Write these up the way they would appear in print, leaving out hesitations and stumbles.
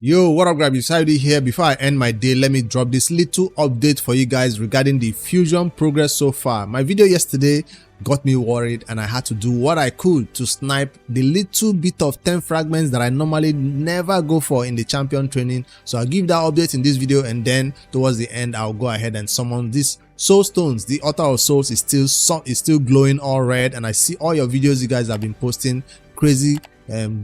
Yo, what up, grab? It's Saudi here. Before I end my day, let me drop this little update for you guys regarding the fusion progress so far. My video yesterday got me worried and I had to do what I could to snipe the little bit of 10 fragments that I normally never go for in the champion training. So I'll give that update in this video, and then towards the end I'll go ahead and summon this Soulstones. The Altar of Souls is still glowing all red, and I see all your videos you guys have been posting. Crazy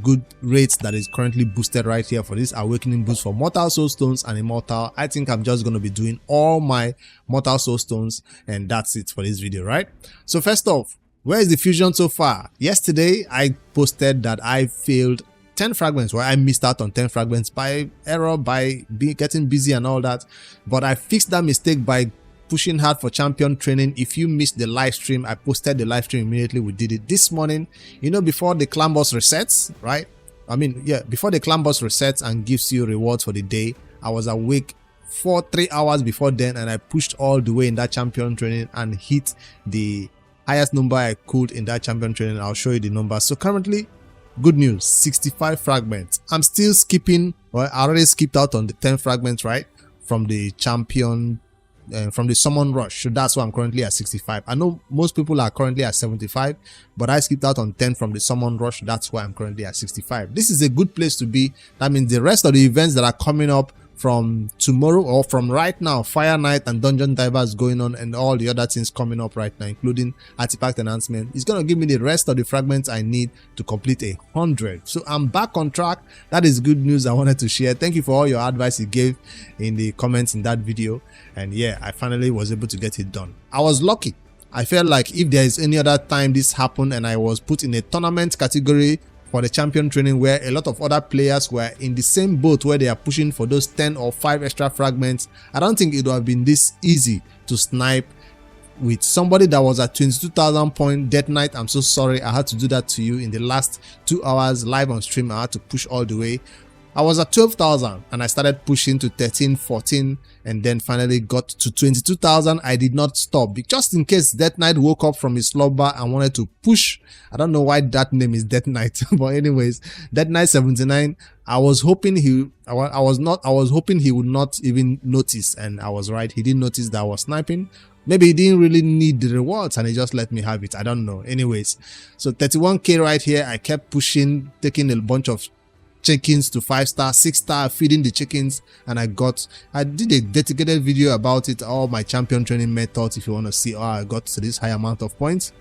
good rates that is currently boosted right here for this awakening boost for Mortal Soulstones and Immortal. I think I'm just going to be doing all my Mortal Soulstones, and that's it for this video, right? So first off, where is the fusion so far? Yesterday I posted that I failed 10 fragments, where I missed out on 10 fragments by error, by getting busy and all that, but I fixed that mistake by pushing hard for champion training. If you missed the live stream, I posted the live stream immediately. We did it this morning, you know, before the clan boss resets, right? Before the clan boss resets and gives you rewards for the day. I was awake for 3 hours before then, and I pushed all the way in that champion training and hit the highest number I could in that champion training. I'll show you the number. So currently, good news, 65 fragments. I'm still skipping, well, I already skipped out on the 10 fragments, right, from the champion from the summon rush. So that's why I'm currently at 65. I know most people are currently at 75, but I skipped out on 10 from the summon rush. That's why I'm currently at 65. This is a good place to be. That means the rest of the events that are coming up from tomorrow or from right now, Fire Night and Dungeon Divers going on, and all the other things coming up right now, including artifact announcement, is going to give me the rest of the fragments I need to complete 100. So I'm back on track. That is good news I wanted to share. Thank you for all your advice you gave in the comments in that video, and yeah, I finally was able to get it done. I was lucky. I felt like if there is any other time this happened and I was put in a tournament category for the champion training where a lot of other players were in the same boat where they are pushing for those 10 or 5 extra fragments, I don't think it would have been this easy to snipe with somebody that was at 22,000 point Death Knight. I'm so sorry I had to do that to you in the last 2 hours live on stream. I had to push all the way. I was at 12,000 and I started pushing to 13, 14, and then finally got to 22,000. I did not stop just in case Death Knight woke up from his slumber and wanted to push. I don't know why that name is Death Knight, but anyways, Death Knight 79. I was hoping he would not even notice, and I was right. He didn't notice that I was sniping. Maybe he didn't really need the rewards and he just let me have it. I don't know. Anyways, so 31k right here. I kept pushing, taking a bunch of chickens to 5-star, 6-star, feeding the chickens, and I did a dedicated video about it, all my champion training methods. If you want to see how I got to this high amount of points,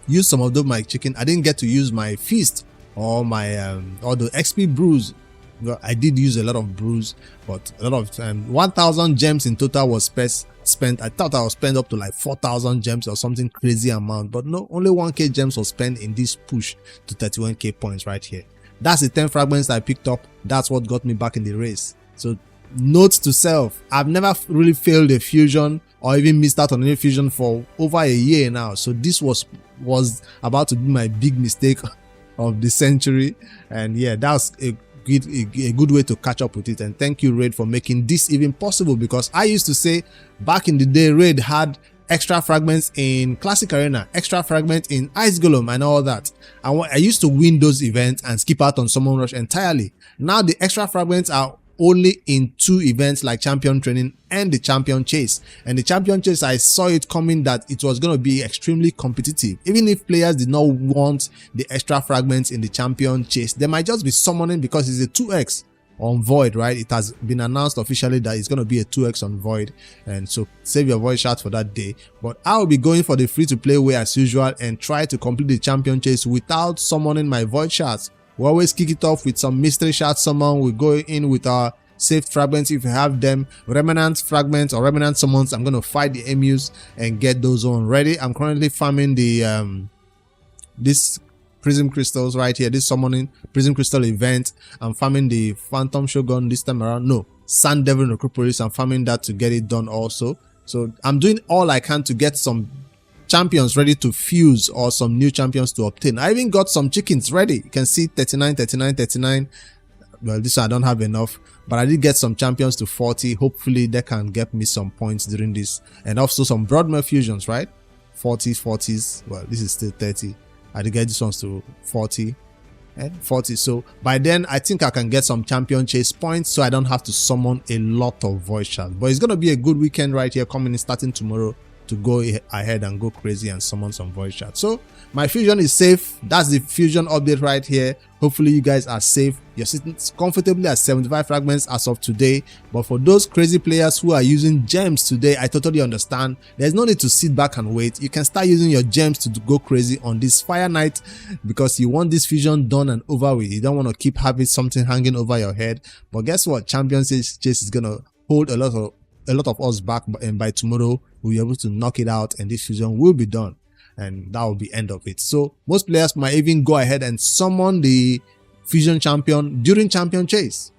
use some of my chicken. I didn't get to use my feast or my or the XP brews. Well, I did use a lot of brews, but a lot of 1,000 gems in total was spent. I thought I would spend up to like 4,000 gems or something crazy amount, but no, only 1k gems was spent in this push to 31k points right here. That's the 10 fragments I picked up. That's what got me back in the race. So note to self, I've never really failed a fusion or even missed out on any fusion for over a year now. So this was about to be my big mistake of the century. And yeah, that's a good way to catch up with it. And thank you, Raid, for making this even possible, because I used to say back in the day Raid had extra fragments in Classic Arena, extra fragments in Ice Golem and all that. And I used to win those events and skip out on Summon Rush entirely. Now the extra fragments are only in 2 events like Champion Training and the Champion Chase. And the Champion Chase, I saw it coming that it was going to be extremely competitive. Even if players did not want the extra fragments in the Champion Chase, they might just be summoning because it's a 2x on Void, right? It has been announced officially that it's going to be a 2x on Void, and so save your voice shout for that day. But I will be going for the free-to-play way as usual and try to complete the champion chase without summoning my Void shards. We always kick it off with some mystery shard summon. We go in with our saved fragments if you have them, remnant fragments or remnant summons. I'm going to fight the emus and get those on ready. I'm currently farming the this prism crystals right here, this summoning prism crystal event. I'm farming the phantom shogun this time around. No, Sand Devil Necropolis. I'm farming that to get it done also. So I'm doing all I can to get some champions ready to fuse or some new champions to obtain. I even got some chickens ready. You can see 39, 39, 39. Well, this one I don't have enough, but I did get some champions to 40. Hopefully they can get me some points during this, and also some broadmare fusions, right? 40s, 40s. Well, this is still 30. I did get these ones to 40. and 40. So by then I think I can get some champion chase points, so I don't have to summon a lot of voice shards. But it's gonna be a good weekend right here coming in, starting tomorrow, to go ahead and go crazy and summon some voice shards. So my fusion is safe. That's the fusion update right here. Hopefully you guys are safe. You're sitting comfortably at 75 fragments as of today. But for those crazy players who are using gems today, I totally understand. There's no need to sit back and wait. You can start using your gems to go crazy on this fire night, because you want this fusion done and over with. You don't want to keep having something hanging over your head. But guess what? Champions Chase is gonna hold a lot of us back, and by tomorrow we'll be able to knock it out and this fusion will be done, and that will be end of it. So most players might even go ahead and summon the fusion champion during champion chase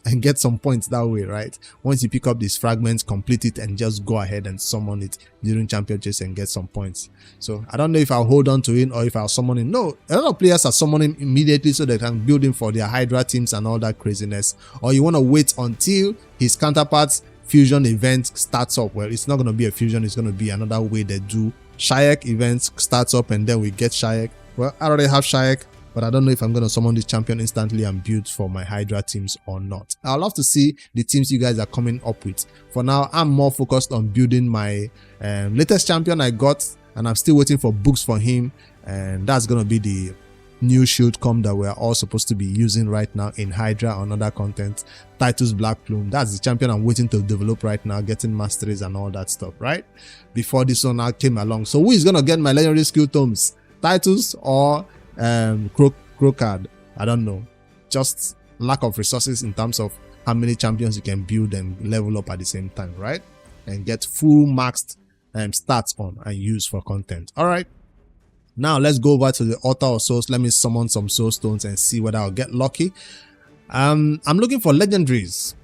and get some points that way, right? Once you pick up these fragments, complete it, and just go ahead and summon it during champion chase and get some points. So I don't know if I'll hold on to it or if I'll summon him. No, a lot of players are summoning immediately so they can build him for their Hydra teams and all that craziness. Or you want to wait until his counterparts fusion event starts up. Well, it's not going to be a fusion, it's going to be another way they do Shayak events. Starts up and then we get Shayak. Well, I already have Shayak, but I don't know if I'm going to summon this champion instantly and build for my Hydra teams or not. I'd love to see the teams you guys are coming up with. For now, I'm more focused on building my latest champion I got, and I'm still waiting for books for him, and that's going to be the new shield come that we're all supposed to be using right now in Hydra on other content. Titus Black Plume, that's the champion I'm waiting to develop right now, getting masteries and all that stuff, right? Before this one now came along. So who is gonna get my legendary skill tomes? Titus or Kro'khad? I don't know. Just lack of resources in terms of how many champions you can build and level up at the same time, right? And get full maxed stats on and use for content. All right. Now let's go over to the altar of souls. Let me summon some soul stones and see whether I'll get lucky. I'm looking for legendaries.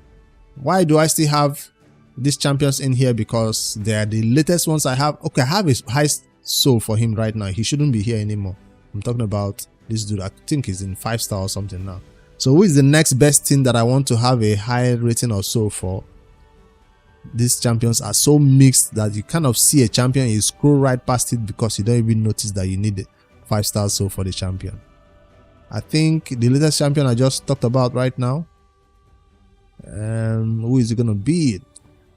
Why do I still have these champions in here? Because they are the latest ones I have. Okay, I have a high soul for him right now. He shouldn't be here anymore. I'm talking about this dude. I think he's in 5-star or something now. So who is the next best thing that I want to have a high rating or soul for? These champions are so mixed that you kind of see a champion, you scroll right past it because you don't even notice that you need a 5-star soul for the champion. I think the latest champion I just talked about right now, who is it gonna be?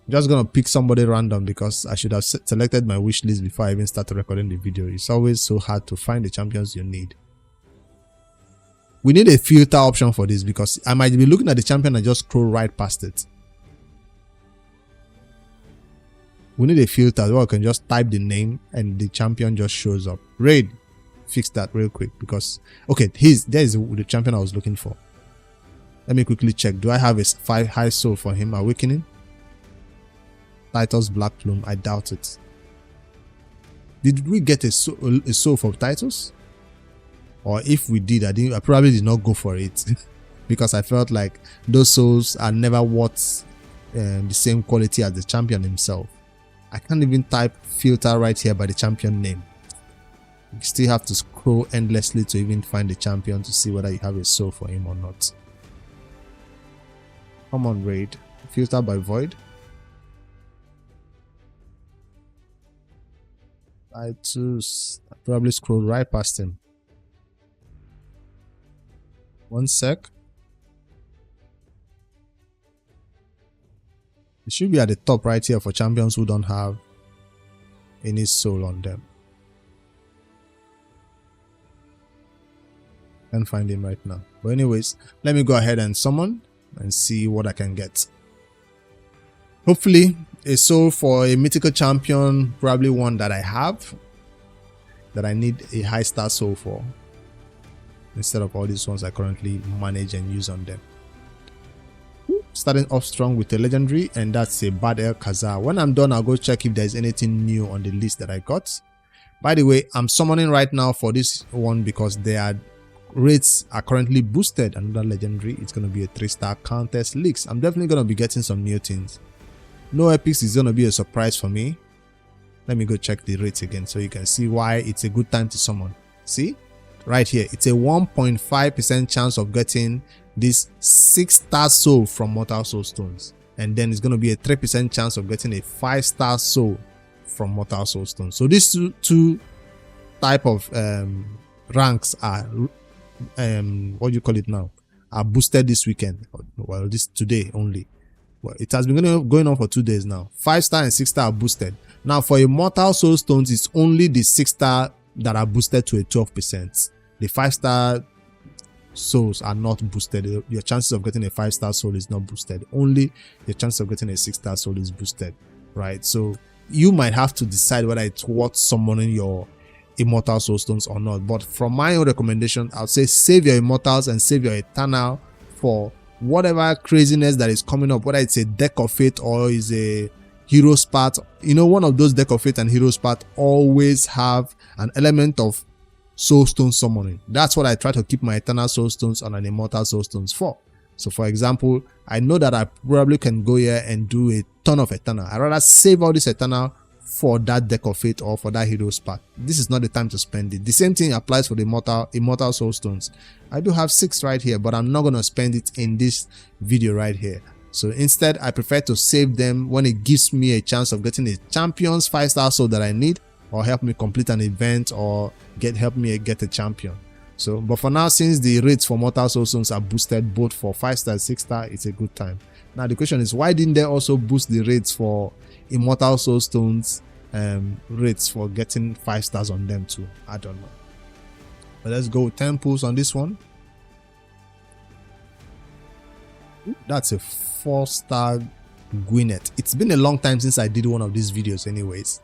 I'm just gonna pick somebody random because I should have selected my wish list before I even started recording the video. It's always so hard to find the champions you need. We need a filter option for this because I might be looking at the champion and just scroll right past it. We need a filter where I can just type the name and the champion just shows up. Raid, fix that real quick because okay, there is the champion I was looking for. Let me quickly check. Do I have a 5 high soul for him? Awakening, Titus Black Plume. I doubt it. Did we get a soul for Titus? Or if we did, I probably did not go for it because I felt like those souls are never worth the same quality as the champion himself. I can't even type filter right here by the champion name. You still have to scroll endlessly to even find the champion to see whether you have a soul for him or not. Come on, raid. Filter by void. I probably scroll right past him. 1 sec. It should be at the top right here for champions who don't have any soul on them. Can't find him right now. But anyways, let me go ahead and summon and see what I can get. Hopefully a soul for a mythical champion, probably one that I have, that I need a high star soul for, instead of all these ones I currently manage and use on them. Starting off strong with a legendary, and that's a Bad El Khazar. When I'm done, I'll go check if there's anything new on the list that I got. By the way, I'm summoning right now for this one because their rates are currently boosted. Another legendary, it's going to be a 3-star contest leaks. I'm definitely going to be getting some new things. No epics is going to be a surprise for me. Let me go check the rates again so you can see why it's a good time to summon. See? Right here, it's a 1.5% chance of getting this 6-star soul from Mortal Soulstones, and then it's going to be a 3% chance of getting a 5-star soul from Mortal Soulstones. So these two type of ranks are what do you call it now, are boosted this weekend. Well, this today only. Well, it has been going on for 2 days now. 5-star and 6-star are boosted. Now for a Mortal Soulstones, it's only the 6-star that are boosted to a 12%. The 5-star souls are not boosted. Your chances of getting a 5-star soul is not boosted. Only your chance of getting a 6-star soul is boosted, right? So you might have to decide whether it's worth summoning your Immortal Soulstones or not. But from my own recommendation, I'll say save your Immortals and save your Eternal for whatever craziness that is coming up, whether it's a Deck of Fate or is a Hero's Path. You know, one of those Deck of Fate and Hero's Path always have an element of Soulstone summoning. That's what I try to keep my Eternal Soulstones and an Immortal Soulstones for. So for example, I know that I probably can go here and do a ton of Eternal. I'd rather save all this Eternal for that Deck of Fate or for that Hero's Path. This is not the time to spend it. The same thing applies for the Immortal Soulstones. I do have 6 right here, but I'm not going to spend it in this video right here. So instead, I prefer to save them when it gives me a chance of getting a Champion's 5-star soul that I need, or help me complete an event, or help me get a champion. So, but for now, since the rates for Mortal Soulstones are boosted both for 5-star and 6-star, it's a good time. Now the question is, why didn't they also boost the rates for Immortal Soulstones rates for getting 5 stars on them too? I don't know. But let's go 10 pulls on this one. That's a 4-star Gwyneth. It's been a long time since I did one of these videos anyways.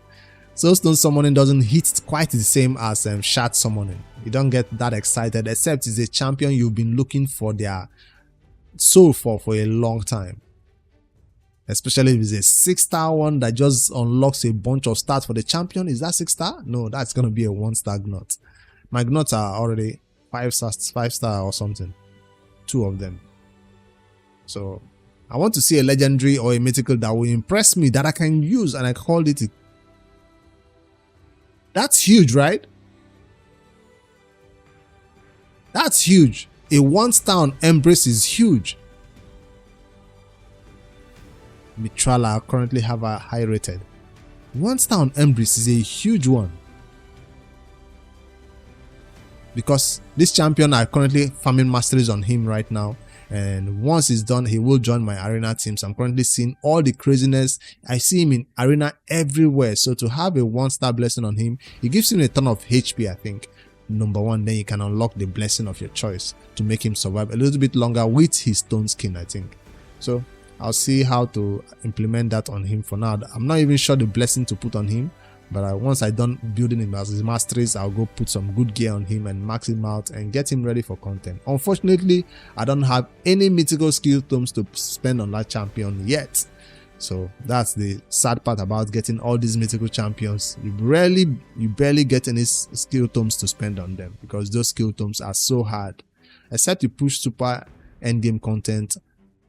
Soulstone summoning doesn't hit quite the same as shard summoning. You don't get that excited, except it's a champion you've been looking for their soul for a long time. Especially if it's a 6-star one that just unlocks a bunch of stats for the champion. Is that 6-star? No, that's going to be a 1-star Gnot. My Gnots are already 5-star or something. 2 of them. So I want to see a legendary or a mythical that will impress me, that I can use, and I called it. That's huge, right? That's huge. A 1-star on Embrace is huge. Mitrala currently have a high rated. 1-star on Embrace is a huge one. Because this champion, are currently farming masteries on him right now. And once it's done, he will join my arena team. So I'm currently seeing all the craziness. I see him in arena everywhere. So to have a 1-star blessing on him, it gives him a ton of HP, I think. Number 1, then you can unlock the blessing of your choice to make him survive a little bit longer with his stone skin, I think. So I'll see how to implement that on him for now. I'm not even sure the blessing to put on him. But once I'm done building him as his masteries, I'll go put some good gear on him and max him out and get him ready for content. Unfortunately, I don't have any mythical skill tomes to spend on that champion yet. So that's the sad part about getting all these mythical champions. You barely get any skill tomes to spend on them, because those skill tomes are so hard. Except you push super endgame content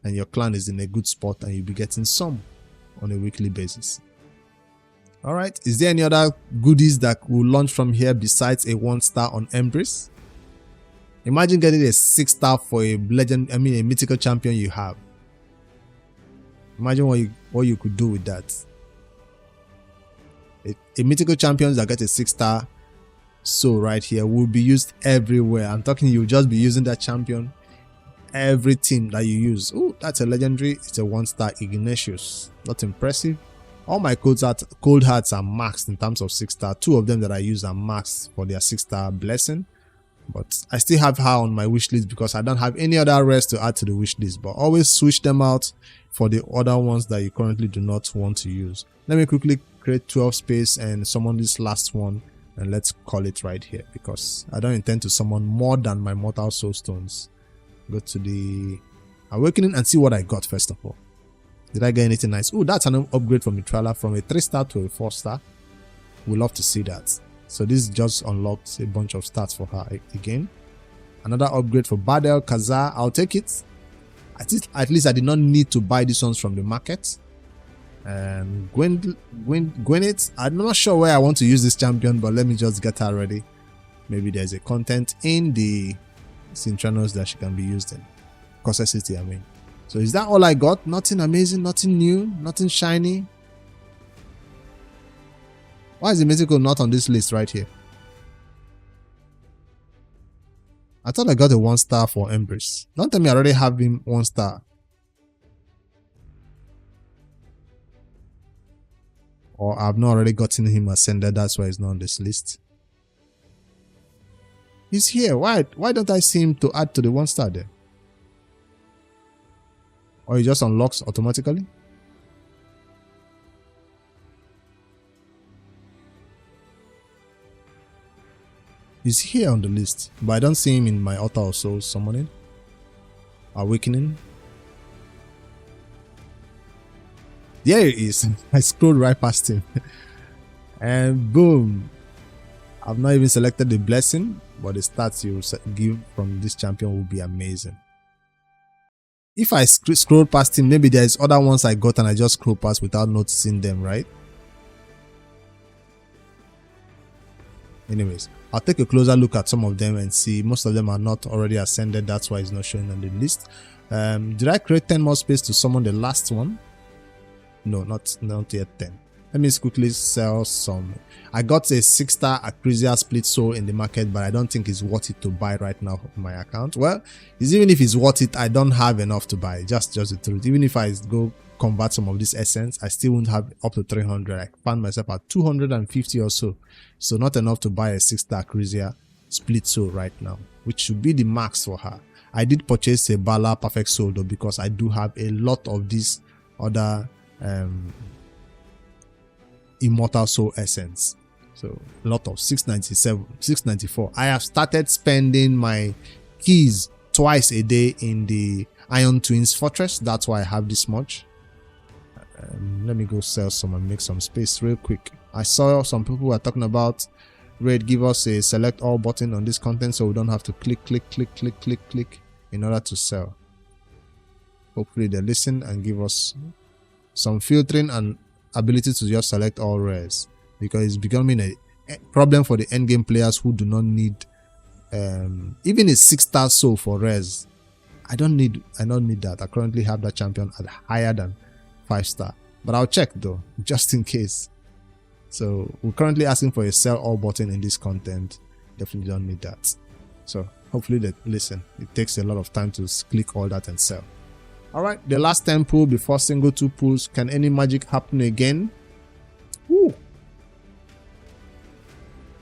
and your clan is in a good spot, and you'll be getting some on a weekly basis. Alright, is there any other goodies that will launch from here besides a 1-star on Embrace? Imagine getting a 6-star for a a mythical champion you have. Imagine what you could do with that. A mythical champion that gets a 6-star soul right here will be used everywhere. I'm talking, you'll just be using that champion every team that you use. Oh, that's a legendary. It's a 1-star Ignatius. Not impressive. All my cold hearts are maxed in terms of 6-star. 2 of them that I use are maxed for their 6-star blessing. But I still have her on my wish list because I don't have any other rest to add to the wish list. But always switch them out for the other ones that you currently do not want to use. Let me quickly create 12 space and summon this last one. And let's call it right here, because I don't intend to summon more than my Mortal Soulstones. Go to the Awakening and see what I got first of all. Did I get anything nice? Oh, that's an upgrade from Mitrala from a 3-star to a 4-star. We'd love to see that. So this just unlocked a bunch of stats for her again. Another upgrade for Badel Kazar. I'll take it. At least I did not need to buy these ones from the market. And Gwyneth, I'm not sure where I want to use this champion, but let me just get her ready. Maybe there's a content in the Cintranos that she can be used in. Corsair City, I mean. So is that all I got? Nothing amazing, nothing new, nothing shiny. Why is the mythical not on this list right here? I thought I got a 1-star for Embrace. Don't tell me I already have him 1-star. Or I've not already gotten him ascended, that's why he's not on this list. He's here. Why don't I see him to add to the 1-star there? Or he just unlocks automatically? He's here on the list, but I don't see him in my Altar of Souls summoning. Awakening. There he is. I scrolled right past him. And boom. I've not even selected the blessing, but the stats you give from this champion will be amazing. If I scroll past him, maybe there's other ones I got and I just scroll past without noticing them, right? Anyways, I'll take a closer look at some of them and see. Most of them are not already ascended, that's why it's not showing on the list. Did I create 10 more space to summon the last one? No, not yet 10. Let me quickly sell some. I got a 6-star Acrisia split soul in the market, but I don't think it's worth it to buy right now on my account. Well, even if it's worth it, I don't have enough to buy. Just the truth. Even if I go convert some of this essence, I still won't have up to 300. I found myself at 250 or so. So not enough to buy a 6-star Acrisia split soul right now, which should be the max for her. I did purchase a Bala perfect soul though, because I do have a lot of these other Immortal Soul essence. So a lot of 697, 694. I have started spending my keys twice a day in the Iron Twins Fortress. That's why I have this much. Let me go sell some and make some space real quick. I saw some people were talking about Raid give us a select all button on this content so we don't have to click in order to sell. Hopefully they listen and give us some filtering and ability to just select all rares, because it's becoming a problem for the end game players who do not need even a 6-star soul for rares. I don't need that. I currently have that champion at higher than 5-star, but I'll check though just in case. So we're currently asking for a sell all button in this content. Definitely don't need that. So hopefully they listen. It takes a lot of time to click all that and sell. Alright, the last 10 pull before single 2 pulls. Can any magic happen again? Woo!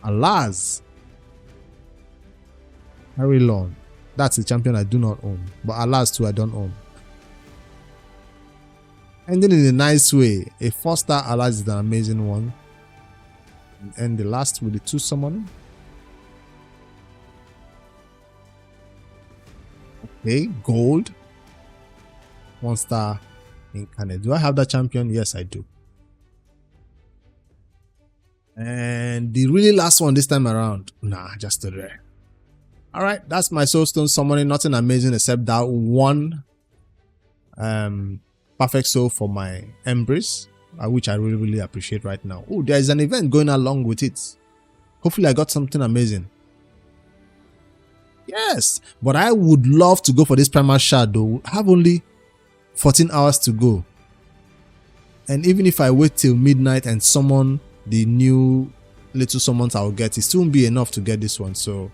Alas! Very long. That's a champion I do not own. But Alas too I don't own. Ending in a nice way. A 4-star Alas is an amazing one. And the last with the 2 summoning. Okay, gold. 1-star incarnate. Do I have that champion? Yes, I do. And the really last one this time around. Nah, just a rare. Alright, that's my Soulstone summoning. Nothing amazing except that one perfect soul for my Embrace, which I really appreciate right now. Oh, there is an event going along with it. Hopefully I got something amazing. Yes, but I would love to go for this primal shard though. I have only 14 hours to go, and even if I wait till midnight and summon the new little summons I'll get, it still won't be enough to get this one. So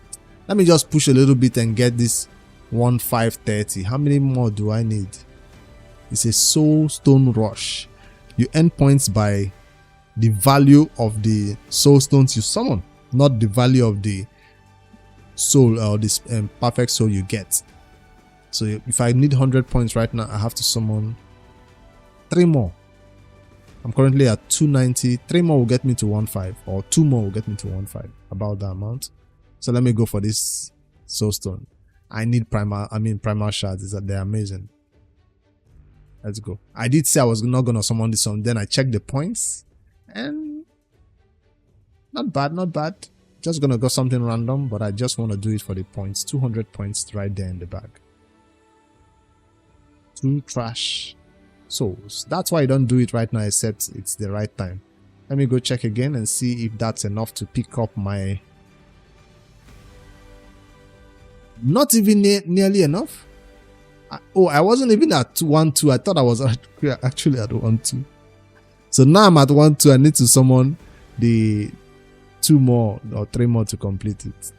let me just push a little bit and get this 1530. How many more do I need? It's a Soulstone rush. You earn points by the value of the Soulstones you summon, not the value of the soul or this perfect soul you get. So if I need 100 points right now, I have to summon 3 more. I'm currently at 290. 3 more will get me to 15, or 2 more will get me to 15, about that amount. So let me go for this Soulstone. I need primal shards. They're amazing. Let's go. I did say I was not gonna summon this one. Then I checked the points, and not bad. Just gonna go something random, but I just want to do it for the points. 200 points right there in the bag. 2 trash souls. That's why I don't do it right now, except it's the right time. Let me go check again and see if that's enough to pick up my... Not even nearly enough. I wasn't even at 1-2. I thought I was actually at 1-2. So now I'm at 1-2. I need to summon the 2 more or 3 more to complete it.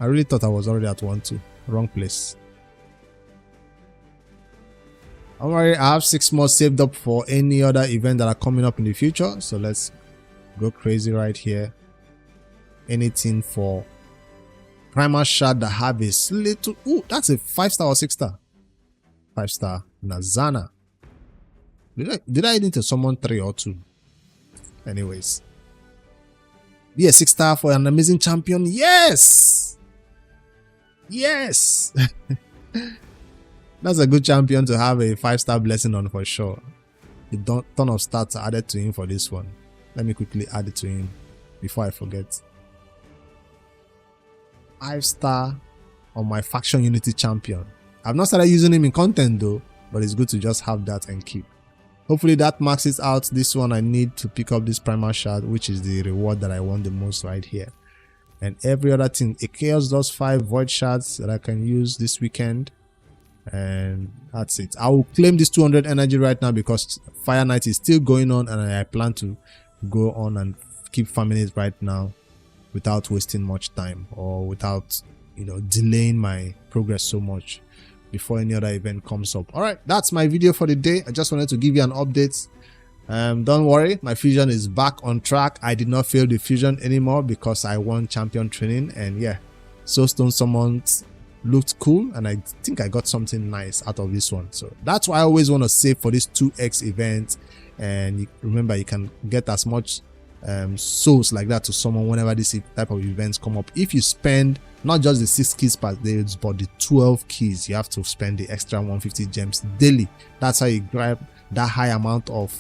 I really thought I was already at 1-2. Wrong place. Don't worry, I have 6 more saved up for any other event that are coming up in the future. So let's go crazy right here. Anything for primal shard that have a little. Ooh, that's a 5-star or 6-star? 5-star Nazana. Did I need to summon 3 or 2? Anyways. Be a 6-star for an amazing champion. Yes! Yes! That's a good champion to have a 5-star blessing on for sure. A ton of stats added to him for this one. Let me quickly add it to him before I forget. 5-star on my faction unity champion. I've not started using him in content though, but it's good to just have that and keep. Hopefully that maxes out this one. I need to pick up this primal shard, which is the reward that I want the most right here. And every other thing, a chaos does 5 void shards that I can use this weekend. And that's it. I will claim this 200 energy right now because Fire Night is still going on, and I plan to go on and keep farming it right now without wasting much time, or without, you know, delaying my progress so much before any other event comes up. All right, that's my video for the day. I just wanted to give you an update. Don't worry, my fusion is back on track. I did not fail the fusion anymore because I won champion training, and yeah, Soulstone summons looked cool, and I think I got something nice out of this one. So that's why I always want to save for this 2x event. And remember, you can get as much souls like that to summon whenever this type of events come up. If you spend not just the 6 keys per day, but the 12 keys, you have to spend the extra 150 gems daily. That's how you grab that high amount of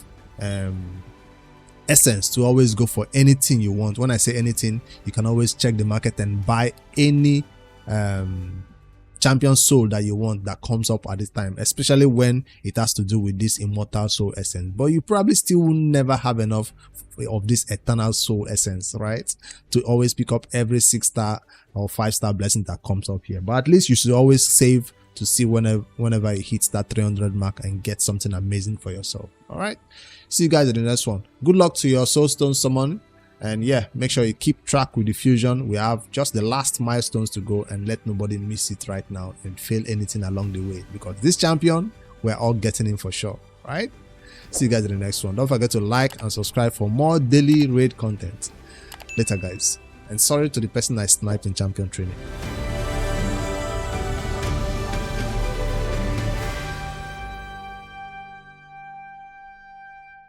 essence to always go for anything you want. When I say anything, you can always check the market and buy any champion soul that you want that comes up at this time, especially when it has to do with this immortal soul essence. But you probably still will never have enough of this eternal soul essence, right, to always pick up every 6-star or 5-star blessing that comes up here. But at least you should always save to see whenever it hits that 300 mark and get something amazing for yourself. All right, see you guys in the next one. Good luck to your soulstone summon. And yeah, make sure you keep track with the fusion. We have just the last milestones to go, and let nobody miss it right now and fail anything along the way, because this champion, we're all getting in for sure. Right? See you guys in the next one. Don't forget to like and subscribe for more daily raid content. Later guys. And sorry to the person I sniped in champion training.